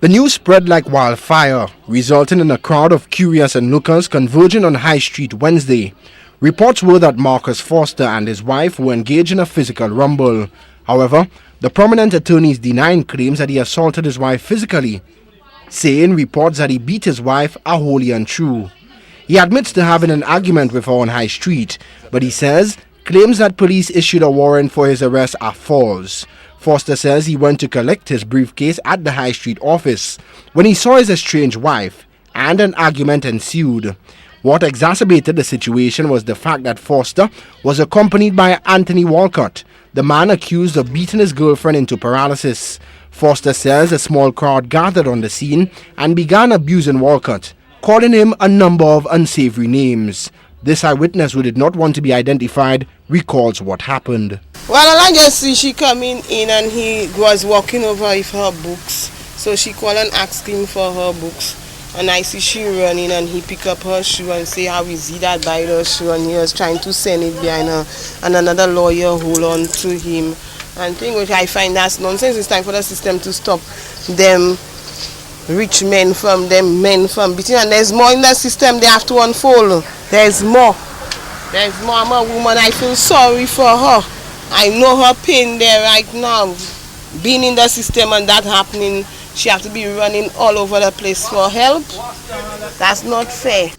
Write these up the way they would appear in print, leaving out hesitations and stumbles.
The news spread like wildfire, resulting in a crowd of curious onlookers converging on High Street Wednesday. Reports were that Marcus Foster and his wife were engaged in a physical rumble. However, the prominent attorney is denying claims that he assaulted his wife physically, saying reports that he beat his wife are wholly untrue. He admits to having an argument with her on High Street, but he says claims that police issued a warrant for his arrest are false. Foster says he went to collect his briefcase at the High Street office when he saw his estranged wife, and an argument ensued. What exacerbated the situation was the fact that Foster was accompanied by Anthony Walcott, the man accused of beating his girlfriend into paralysis. Foster says a small crowd gathered on the scene and began abusing Walcott, calling him a number of unsavory names. This eyewitness, who did not want to be identified, recalls what happened. Well, I just see she coming in and he was walking over with her books. So she called and asked him for her books. And I see she running and he pick up her shoe and say how is he that buy her shoe, and he was trying to send it behind her. And another lawyer hold on to him. And thing which I find that's nonsense. It's time for the system to stop them rich men from them men from beating. And there's more in the system they have to unfold. There's more. There's more. I'm a woman. I feel sorry for her. I know her pain there right now. Being in the system and that happening, she has to be running all over the place for help. That's not fair.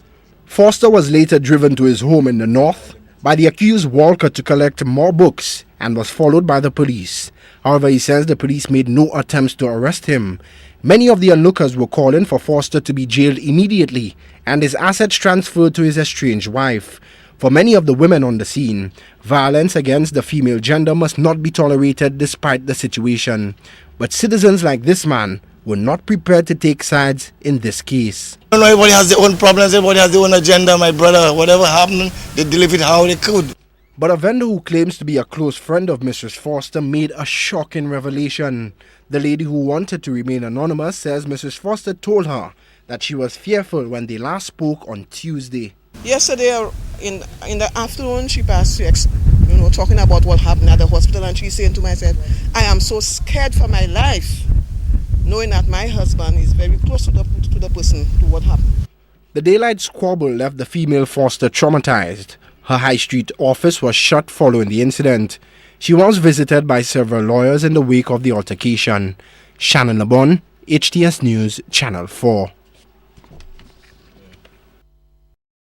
Foster was later driven to his home in the north by the accused Walcott to collect more books and was followed by the police. However, he says the police made no attempts to arrest him. Many of the onlookers were calling for Foster to be jailed immediately and his assets transferred to his estranged wife. For many of the women on the scene, violence against the female gender must not be tolerated despite the situation. But citizens like this man were not prepared to take sides in this case. Everybody has their own problems, everybody has their own agenda, my brother. Whatever happened, they deal with it how they could. But a vendor who claims to be a close friend of Mrs. Foster made a shocking revelation. The lady, who wanted to remain anonymous, says Mrs. Foster told her that she was fearful when they last spoke on Tuesday. Yesterday in the afternoon, she passed talking about what happened at the hospital, and she's saying to myself, I am so scared for my life, knowing that my husband is very close to the person, to what happened. The daylight squabble left the female Foster traumatized. Her High Street office was shut following the incident. She was visited by several lawyers in the wake of the altercation. Shannon LeBon, HTS News, Channel 4.